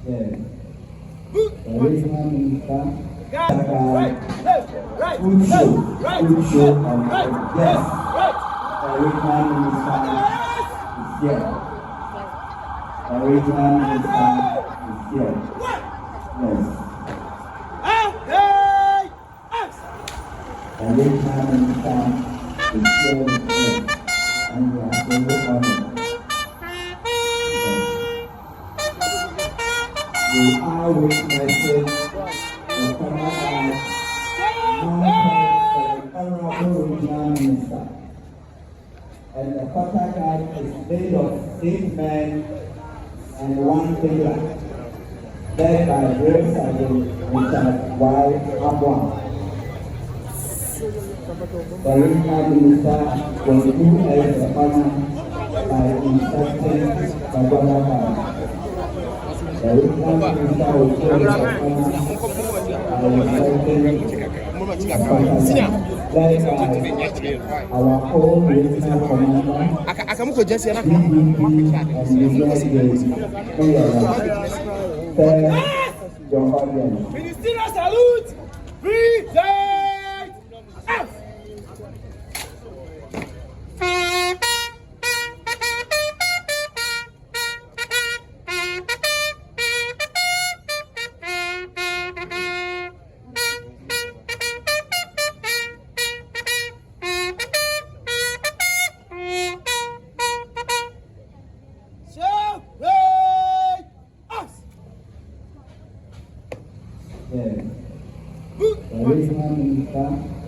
Yes. The regional minister. Right. Good show. Good show of yes. The regional minister is here. The regional minister is here. Yes. The regional minister is here with us, and we are very honored. We are witnessing the former honorable regional minister, and the quarter guard is made of 8 men and 1 figure, led by Brave Sergeant Richard Y. Amoakohene. The regional minister was put as the honor by instructing the governor. The regional minister was put as the honor by instructing led by our own regional commander, Ministerial salute! Present! Out!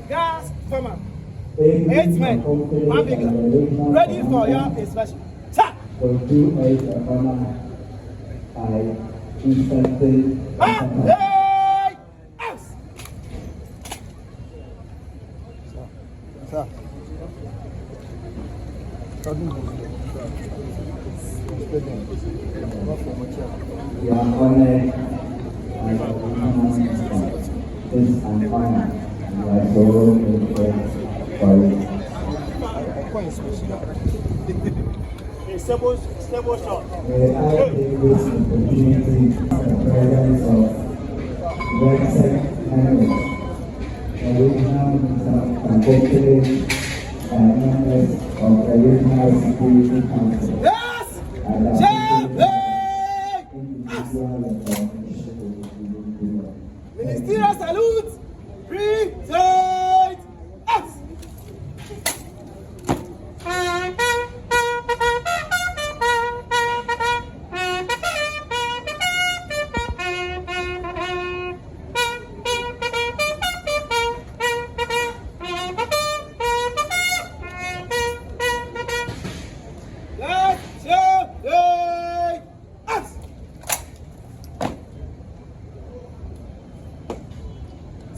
Gas farmer. 8 men. 1 bigger. Ready for your inspection. Tap! For 2 8 honor by instructing Sir. We are honored by the this is an honor. We are so grateful for it. Stable shot. May I take this opportunity in the presence of Brexit analysts, the regional minister, and members of the Regional Security Council. Yes! Ministerial salute! Present! Out!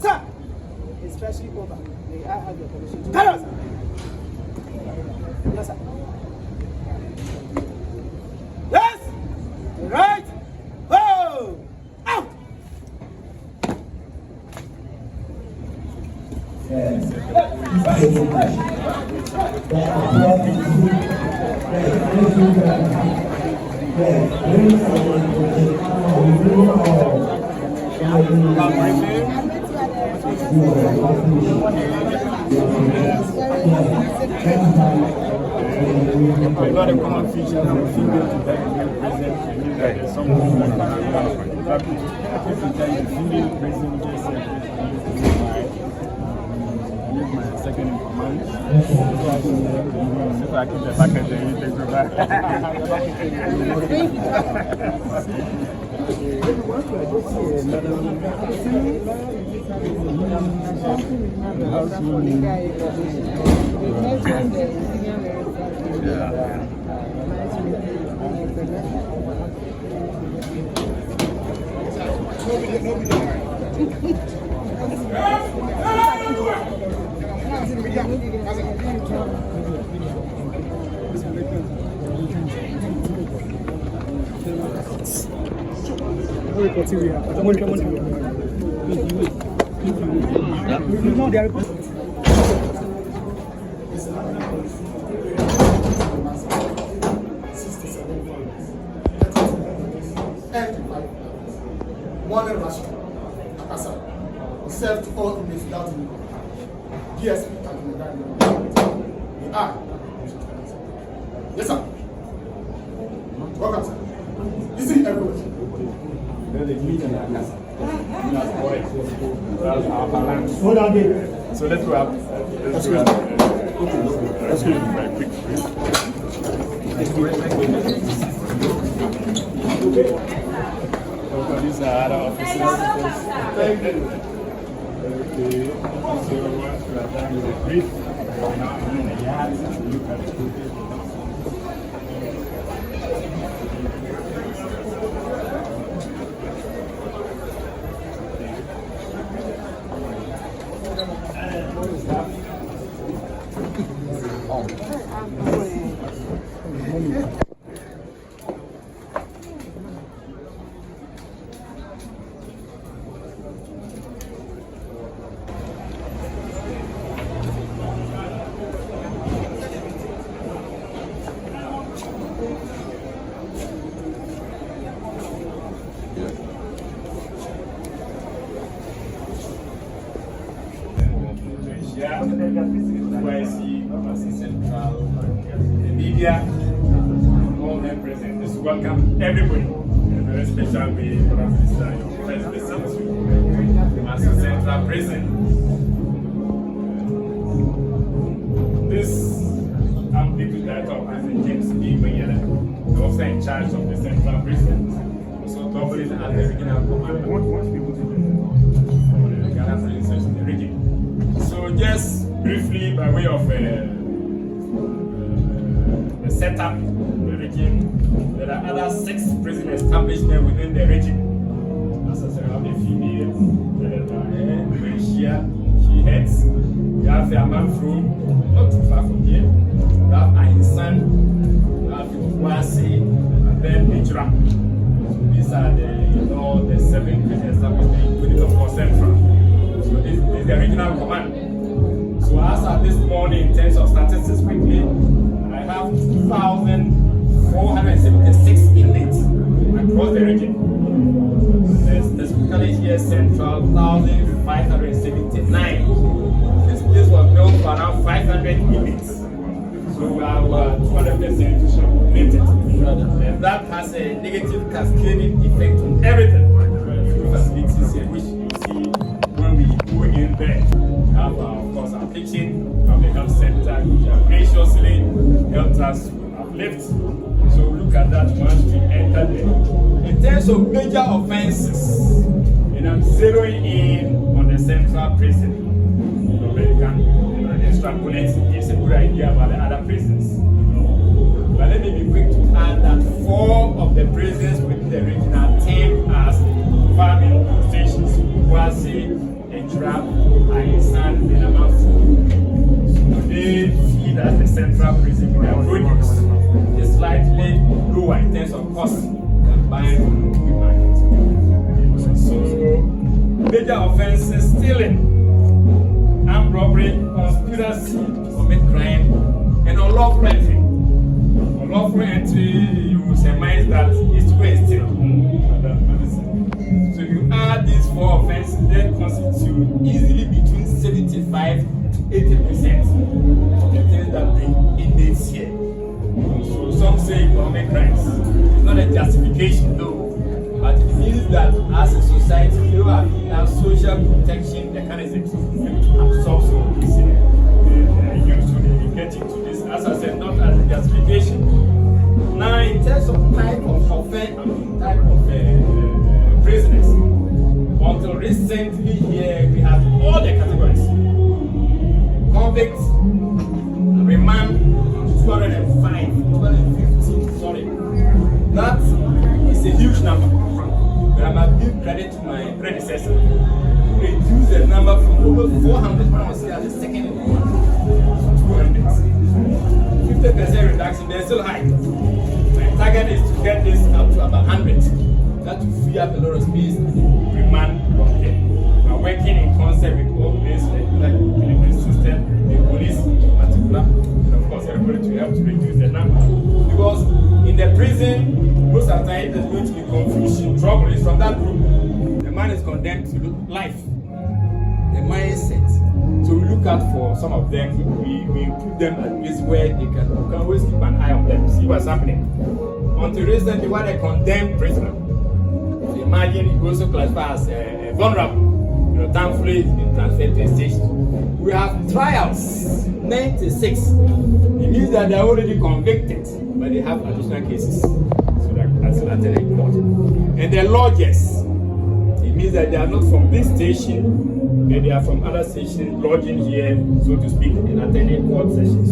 Sir, especially over. May I have your permission to carry on, sir? Yes, sir. Yes! Right! Ho! Out! Yes. I got a common feature of a female to that president and you guys someone who female president just said my second in command. If I keep the back at the Emmanuel Rashid Akasa was served to all inmates without limit. DSP Yes, sir. Welcome, sir. Easy, everyone. Hold on, baby. So let's wrap. Let's wrap. Let's go very quick. These are other officers. Thank you. Okay. So once we are done with the brief, now I'm in the yard and look at the footage. The media, all them present. Just welcome everybody. In a very special way, Prime Minister, your first visit to Kumasi Central Prison. This Deputy Director of Prison, James B. Mayela, the officer in charge of the Central Prison, also doubling as the regional commander for the Ghana Prison Service in the region. So just briefly, by way of the setup of the region, there are other 6 prison establishments within the region. As I said, we have a female, Malaysia, she heads. We have Amoakohene, not too far from here. We have Ainsan, we have Kumasi, and then Ijra. These are the 7 prison establishments, including of course Central. So this is the regional command. So as of this morning, in terms of statistics quickly, I have 2,476 inmates across the region. There's specifically here Central, 1,579. This place was built for around 500 inmates. So we are 200% completed. And that has a negative cascading effect on everything. Facilities here, which you see when we go in there. We have, of course, our kitchen, we have the health center, which have graciously helped us to uplift. So look at that once we enter there. In terms of major offenses, and I'm zeroing in on the Central Prison. So you can extrapolate, gives a good idea about the other prisons. But let me be quick to add that 4 of the prisons within the region are termed as farming stations. Kumasi, Ijra, Ainsan, and Amoakohene. So they feed as the Central Prison with their produce. It's slightly lower in terms of cost than buying from the open market. So major offenses: stealing, armed robbery, conspiracy to commit crime, and unlawful entry. Unlawful entry, you surmise that is to go and steal. So if you add these 4 offenses, they constitute easily between 75 to 80% of the things that bring inmates here. So some say economic crimes. It's not a justification though, but it means that as a society, we have enough social protection mechanisms to absorb some of this usually getting to this, as I said, not as a justification. Now, in terms of type of offense, type of prisoners, until recently here we have all the categories: convicts, remand, 205, 250. Sorry, that is a huge number. But I'm a big credit to my predecessor. Reduce the number from over 400 pounds as the second in the world to 200. 50% reduction, they're still high. My target is to get this up to about 100. That will free up a lot of space and remand from here. We're working in concert with all this, like delivery system, the police in particular, and of course everybody to help to reduce the number. Because in the prison, most of the time there's going to be confusion, trouble is from that group. The man one is condemned to life. The mindset. So we look out for some of them. We put them at place where we can always keep an eye on them, see what's happening. Until recently, what a condemned prisoner. So imagine you also classify as vulnerable. Thankfully, it's been transferred to a station. We have trials, 96. It means that they're already convicted, but they have additional cases. So that's in court. And the lodgers, it means that they are not from this station, but they are from other stations, lodging here, so to speak, and attending court sessions.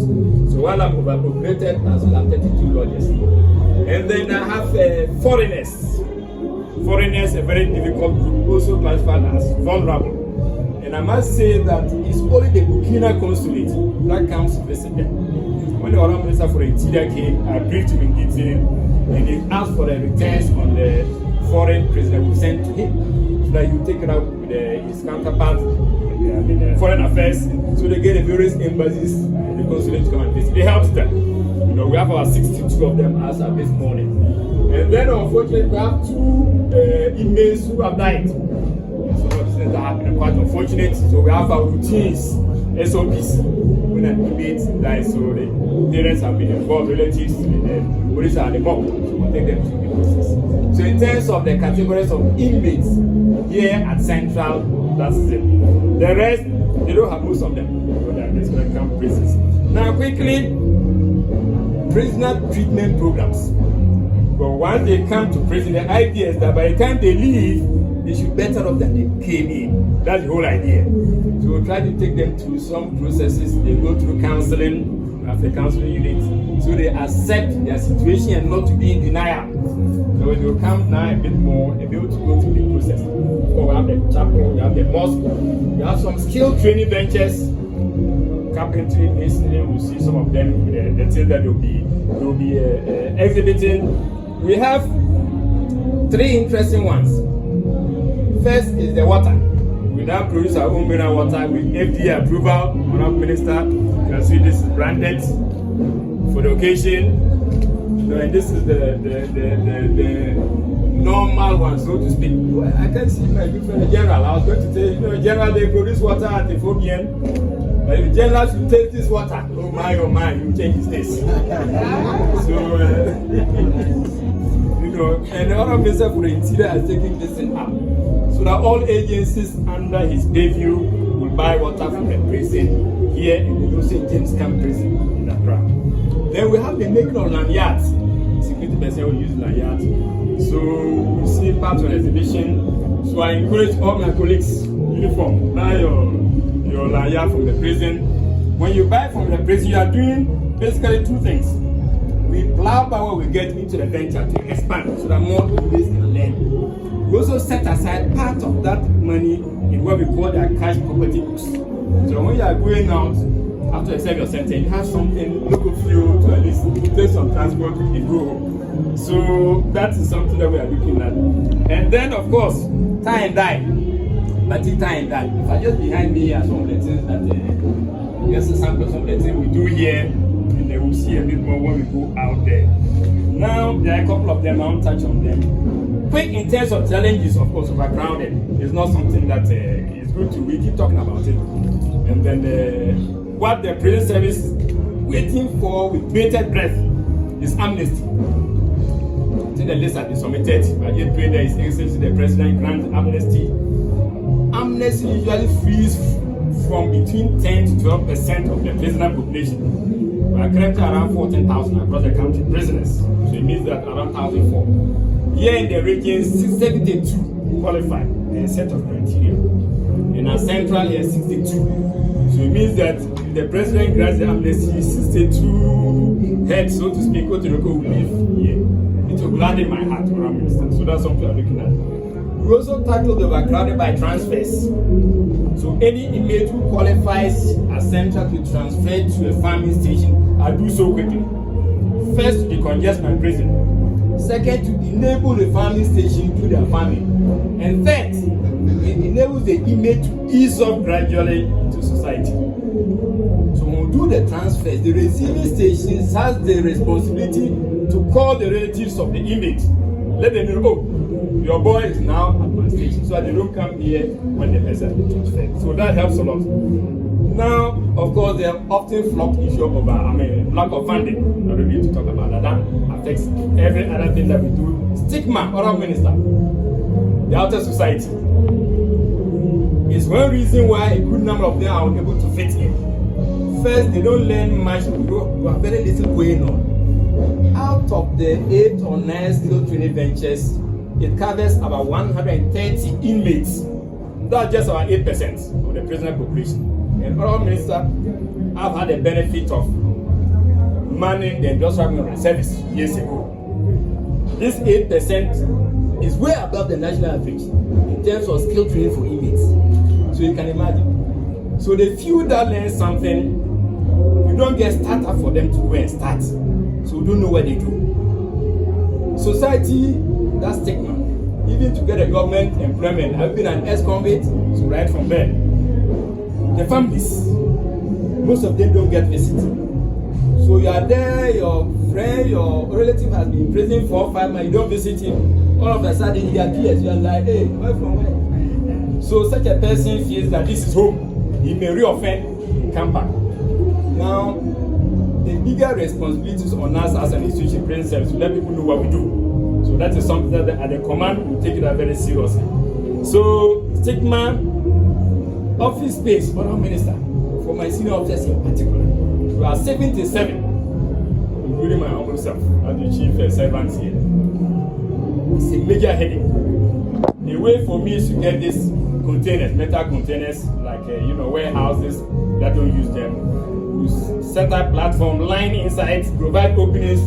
So while I'm overpopulated, as well, I'm 32 lodgers. And then I have foreigners. Foreigners, a very difficult group, also classified as vulnerable. And I must say that it's only the Burkina consulate that comes to visit them. When the Honourable Minister for Interior came, I briefed him in detail, and he asked for the returns on the foreign prisoner we sent to him, so that you take it up with his counterpart in foreign affairs, so they get the various embassies and the consulate to come and visit. It helps them. We have about 62 of them as of this morning. And then unfortunately we have 2 inmates who have died. So these things are happening, quite unfortunate. So we have our routines, SOPs. When an inmate dies, so the parents have been involved, relatives, and the police are the mob. So we'll take them to the process. So in terms of the categories of inmates here at Central, that's it. The rest, they don't have most of them. So they are just going to come prisons. Now quickly, prisoner treatment programs. But once they come to prison, the idea is that by the time they leave, they should be better off than they came in. That's the whole idea. So we'll try to take them through some processes. They go through counseling, after counseling unit, so they accept their situation and not to be in denial. So when they come now a bit more, they'll be able to go through the process. So we have the chapel, we have the mosque, we have some skill training benches, carpentry, masonry. We'll see some of them, the things that they'll be exhibiting. We have 3 interesting ones. First is the water. We now produce our own mineral water with FDA approval. Honourable Minister, you can see this is branded for the occasion. And this is the normal one, so to speak. I can see my good friend, the General. I was going to say, General, they produce water at the Phobian. But if the General should taste this water, oh my, you change his taste. And the Honourable Minister for the Interior has taken this thing up, so that all agencies under his purview will buy water from the prison here in the St. James Camp prison in Accra. Then we have the making of lanyards. Security personnel will use lanyards. So we see part of the exhibition. So I encourage all my colleagues, uniform, buy your lanyard from the prison. When you buy from the prison, you are doing basically 2 things. We plow power we get into the venture to expand so that more inmates can learn. We also set aside part of that money in what we call their cash property books. So when you are going out after you serve your sentence, you have something local fuel to at least take some transport and go home. So that is something that we are looking at. And then of course, tie and die. But tie and die. If I just behind me are some of the things that yes, some of the things we do here. And they will see a bit more when we go out there. Now, there are a couple of them, I won't touch on them. Quick, in terms of challenges, of course, overcrowded. It's not something that is good to, we keep talking about it. And then what the prison service waiting for with bated breath is amnesty. I think the list has been submitted. I just pray that His Excellency the President grant amnesty. Amnesty usually frees from between 10 to 12% of the prisoner population. We are currently around 14,000 across the country prisoners. So it means that around 1,004. Here in the region, 672 qualify a set of criteria. In our central here, 62. So it means that if the president grants the amnesty, 62 heads, so to speak, Otoroko will live here. It will gladden my heart, Honourable Minister. So that's something we are looking at. We also tackled the overcrowded by transfers. So any inmate who qualifies as central to transfer to a farming station, I do so quickly. First, to decongest my prison. Second, to enable the farming station to do their farming. And third, it enables the inmate to ease up gradually to society. So when we do the transfers, the receiving stations has the responsibility to call the relatives of the inmate. Let them know, oh, Your boy is now at my station, so they don't come here when the person is transferred. So that helps a lot. Now, of course, there are often flocked issue of lack of funding. I don't need to talk about that. That affects every other thing that we do. Stigma, Honourable Minister, the outer society is one reason why a good number of them are able to fit in. First, they don't learn much. You have very little going on. Out of the 8 or 9 skill training ventures, it covers about 130 inmates. That's just about 8% of the prisoner population. And Honourable Minister, I've had the benefit of manning the industrial mineral service years ago. This 8% is way above the national average in terms of skill training for inmates. So you can imagine. So the few that learn something, we don't get started for them to go and start. So we don't know what they do. Society, that's stigma. Even to get a government employment, I've been an ex-convict, so right from there. The families, most of them don't get visited. So you are there, your friend, your relative has been in prison for 5 months, you don't visit him, all of a sudden he appears, you are like, hey, where from where? So such a person feels that this is home. He may re-offend and come back. Now, the bigger responsibilities on us as an institution, prison service, to let people know what we do. So that is something that at the command we take it very seriously. So stigma, office space, Honourable Minister, for my senior officers in particular, we are 77, including my humble self as the chief servant here. It's a major headache. The way for me is to get these containers, metal containers, like warehouses that don't use them. We set up platform, line inside, provide openings,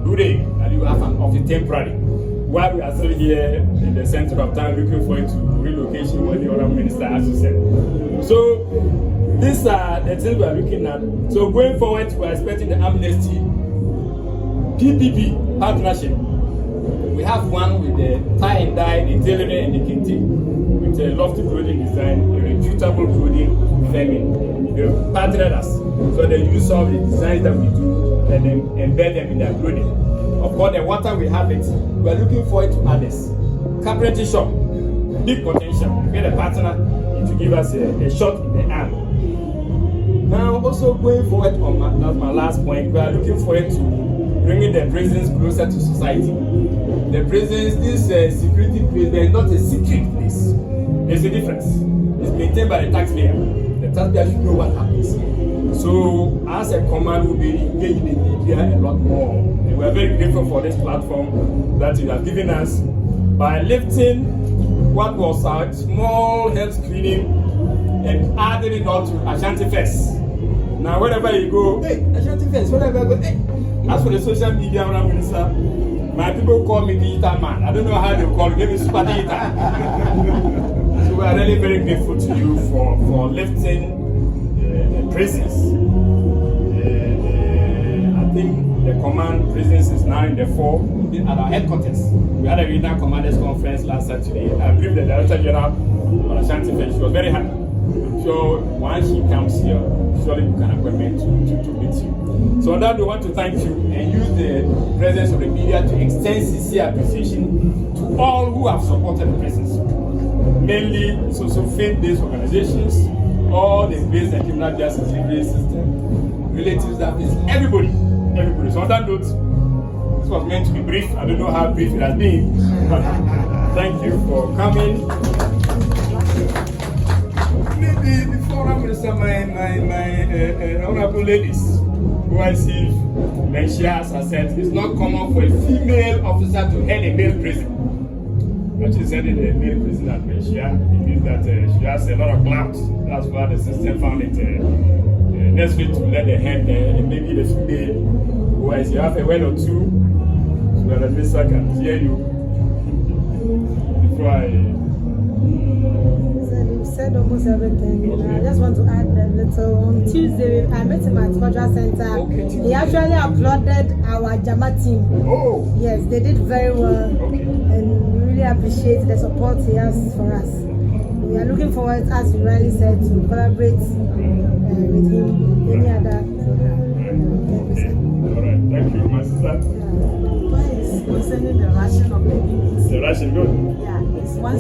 do they? And you have an office temporary. While we are still here in the center of town looking forward to relocation, what the other minister has to say. So these are the things we are looking at. So going forward, we are expecting the amnesty PPP partnership. We have one with the tie and dye, the tailoring and the kente, with a lofty clothing design, a reputable clothing firm. They partnered us. So they use all the designs that we do and then embed them in their clothing. Of course, the water we have it. We are looking forward to others. Carpentry shop, big potential. We get a partner to give us a shot in the arm. Now, also going forward on that's my last point. We are looking forward to bringing the prisons closer to society. The prisons, this security place, but it's not a secret place. There's a difference. It's maintained by the taxpayer. The taxpayer should know what happens here. So, as a command, we'll be engaging in media a lot more. And we are very grateful for this platform that you have given us by lifting what was our small health screening and adding it all to Ashanti Fest. Now, wherever you go, hey, Ashanti Fest, wherever I go, hey. As for the social media, Honourable Minister, my people call me digital man. I don't know how they call me, maybe super digital. So we are really very grateful to you for lifting prisons. I think the command prisons is now in the 4 at our headquarters. We had a regional commanders conference last Saturday. I briefed the Director General on Ashanti Fest. She was very happy. I'm sure once she comes here, surely you can appointment to meet you. So on that, we want to thank you and use the presence of the media to extend sincere appreciation to all who have supported the prisons. Mainly, it's also faith-based organizations, all the based and criminal justice delivery system, relatives, that is everybody. So on that note, this was meant to be brief. I don't know how brief it has been, but thank you for coming. Maybe before I'm going to say my honorable ladies, who I see Menchias has said, it's not common for a female officer to head a male prison. But she said in the male prison at Menchia, it means that she has a lot of clout. That's why the system found it necessary to let the head maybe the female, who I see you have a word or two, so that the minister can hear you before I. Said almost everything. Okay. I just want to add a little. On Tuesday, I met him at Cultural Center. Okay. He actually applauded our Jama team. Oh. Yes, they did very well. Okay. And we really appreciate the support he has for us. We are looking forward, as you rightly said, to collaborate with him. Any other program. Okay. All right. Thank you, my sister. Concerning the ration of the inmates. that should go. Yeah, it's 80%.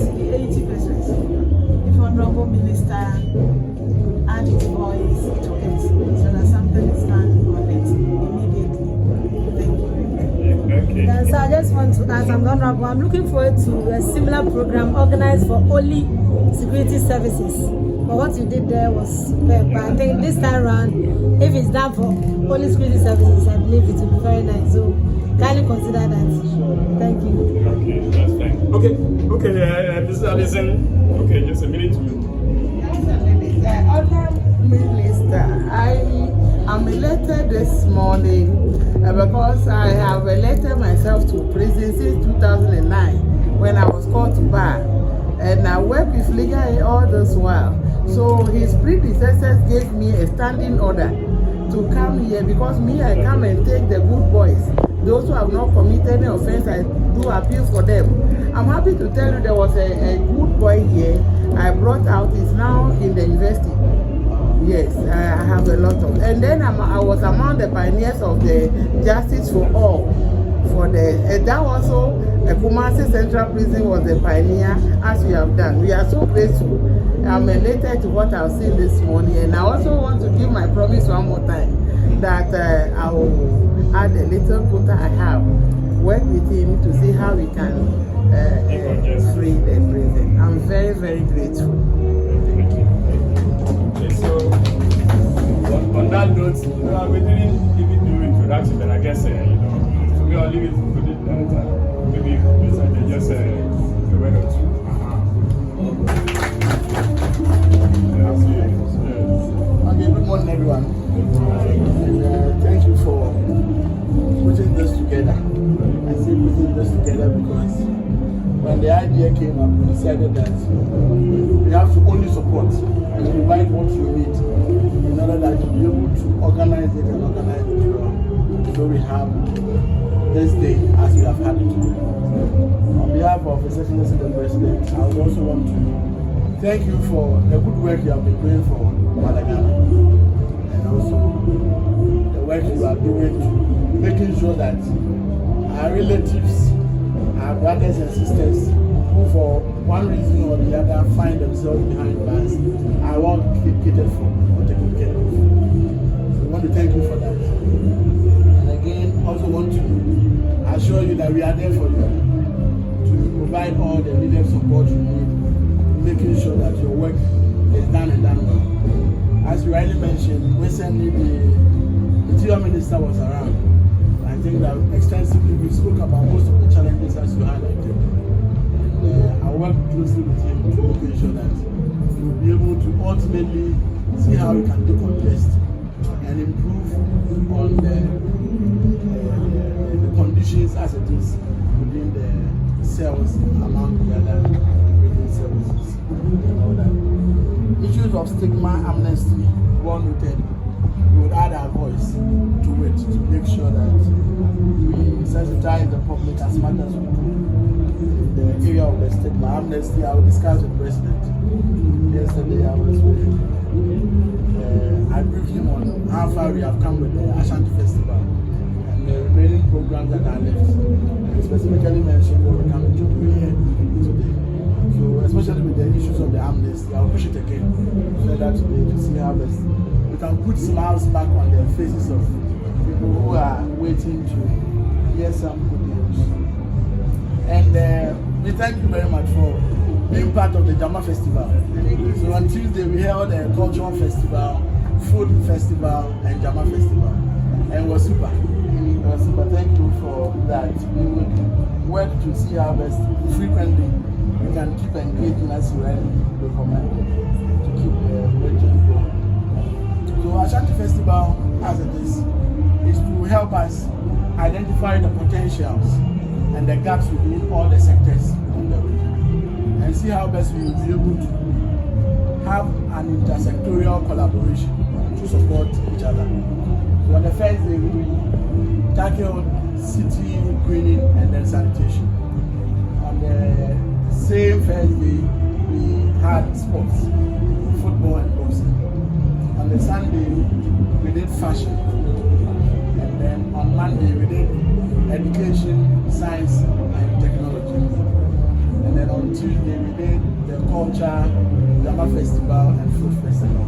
If Honorable Minister could add his voice to it so that something is done on it immediately. Thank you. Okay. Then, so I just want to ask, I'm looking forward to a similar program organized for only security services. But what you did there was superb. But I think this time around, if it's done for only security services, I believe it will be very nice. So kindly consider that. Thank you. Okay, that's fine. Okay, Mr. Addison. Okay, just a minute to you. Minister, I am elated this morning because I have elected myself to prison since 2009 when I was called to bar, and I worked with legal aid all this while. So his predecessors gave me a standing order to come here because I come and take the good boys. Those who have not committed any offense, I do appeal for them. I'm happy to tell you there was a good boy here I brought out. He's now in the university. Yes, I have a lot of. And then I was among the pioneers of the Justice for All. That also, Kumasi Central Prison was a pioneer, as we have done. We are so grateful. I'm elated to what I've seen this morning. And I also want to give my promise one more time that I will add a little quota I have, work with him to see how we can free the prison. I'm very, very grateful. Okay, so on that note, we didn't even do introduction, but I guess for me, I'll leave it to put it that maybe just a word or two. Okay, good morning, everyone. And thank you for putting this together. I say putting this together because when the idea came up, we decided that we have to only support and provide what you need in order that you'll be able to organize it and organize it well. So we have this day as we have had it. On behalf of the Second President, I would also want to thank you for the good work you have been doing for Malagana, and also the work you are doing to making sure that our relatives, our brothers and sisters who for one reason or the other find themselves behind bars are well catered for or taken care of. So we want to thank you for that. And again, also want to assure you that we are there for you to provide all the needed support you need, making sure that your work is done and done well. As you rightly mentioned, recently the Interior Minister was around. I think that extensively we spoke about most of the challenges as you highlighted. And I work closely with him to make sure that we will be able to ultimately see how we can decontest and improve on the conditions as it is within the cells among the other prison services and all that. Issues of stigma, amnesty, one noted. We would add our voice to it to make sure that we sensitize the public as much as we could in the area of the stigma. Amnesty, I will discuss with the President. Yesterday I was with I briefed him on how far we have come with the Ashanti Festival and the remaining programs that are left. I specifically mentioned what we can do here today. So especially with the issues of the amnesty, I'll push it again further today to see how best we can put smiles back on the faces of people who are waiting to hear some good news. And we thank you very much for being part of the Jama Festival. So on Tuesday we held a cultural festival, food festival, and Jama Festival. And it was super. It was super. Thank you for that. We will work to see how best frequently we can keep engaging as you rightly recommend to keep the region going. So Ashanti Festival, as it is to help us identify the potentials and the gaps within all the sectors in the region, and see how best we will be able to have an intersectorial collaboration to support each other. So on the first day, we tackled city greening and then sanitation. On the same first day, we had sports, football and boxing. On the Sunday, we did fashion. And then on Monday, we did education, science, and technology. And then on Tuesday we did the culture, drama festival and food festival.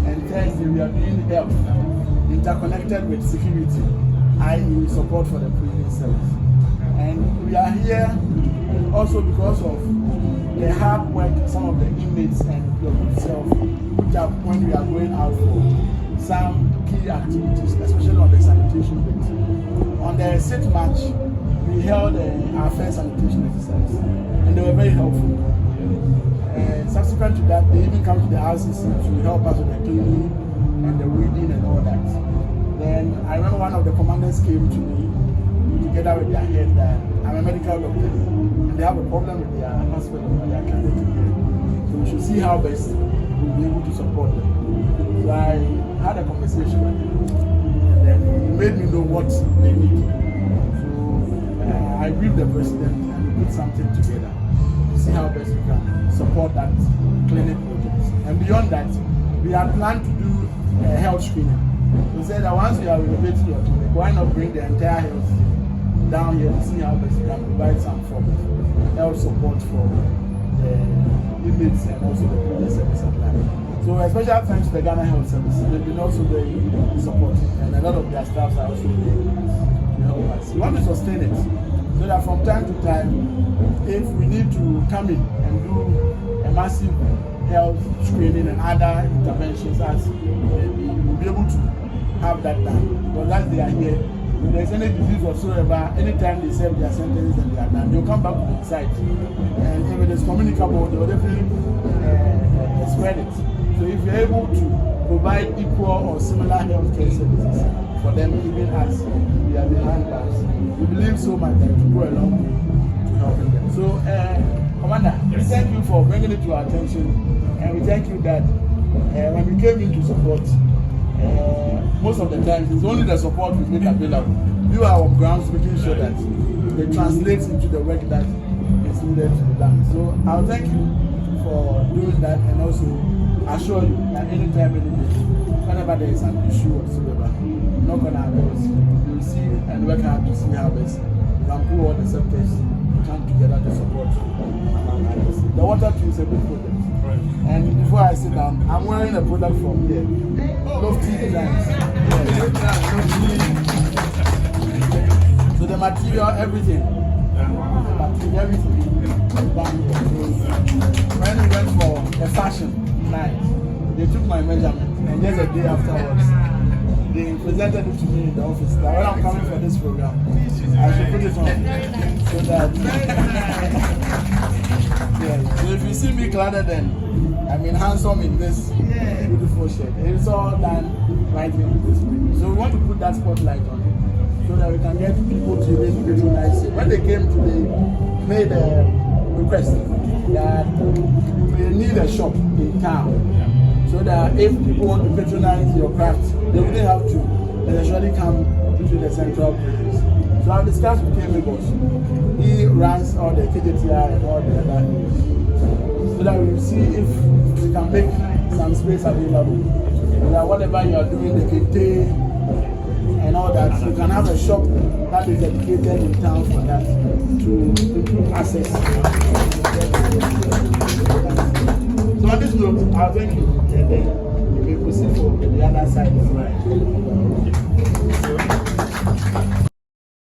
And Thursday we are doing health, interconnected with security, i.e. support for the prison service. And we are here also because of the hard work some of the inmates and your good self put up when we are going out for some key activities, especially on the sanitation bit. On the 6th March, we held our first sanitation exercise, and they were very helpful. Subsequent to that, they even come to the houses to help us with the cleaning and the weeding and all that. Then I remember one of the commanders came to me together with their head. I'm a medical doctor, and they have a problem with their hospital or their clinic. So we should see how best we'll be able to support them. So I had a conversation with him, and then he made me know what they need. So I briefed the president and we put something together to see how best we can support that clinic project. And beyond that, we had planned to do a health screening. We said that once we are renovating your clinic, why not bring the entire health team down here to see how best we can provide some form of health support for the inmates and also the prison service supply. So a special thanks to the Ghana Health Service. They've been also very supportive, and a lot of their staffs are also there to help us. We want to sustain it so that from time to time, if we need to come in and do a massive health screening and other interventions, as we'll be able to have that done. Because as they are here, if there's any disease whatsoever, anytime they serve their sentence and they are done, they'll come back to the site. And if it is communicable, they will definitely spread it. So if you're able to provide equal or similar healthcare services for them, even as we are behind bars, we believe so much that to go a long way to helping them. So, Commander, we thank you for bringing it to our attention, and we thank you that when we came in to support, most of the times it's only the support we make available. You are on grounds making sure that they translate into the work that is needed to be done. So I'll thank you for doing that, and also assure you that anytime, any day, whenever there is an issue whatsoever, knock on our doors. You'll see and work hard to see how best we can pull all the sectors come together to support among others. The water tree is a big project. And before I sit down, I'm wearing a product from here. Lofty Designs. So the material, everything. Everything. When we went for a fashion night, they took my measurement, and just a day afterwards, they presented it to me in the office. Now when I'm coming for this program, I should put it on. So that yeah. So if you see me cladded, then handsome in this beautiful shirt. It's all done right in this way. So we want to put that spotlight on it so that we can get people to really patronize it. When they came today, made a request that we need a shop in town so that if people want to patronize your craft, they wouldn't have to necessarily come to the central place. So I've discussed with him because he runs all the KJTI and all the other, so that we will see if we can make some space available. So that whatever you are doing, the KT and all that, you can have a shop that is dedicated in town for that to improve access. So on this note, I'll thank you, and then we will proceed for the other side as well.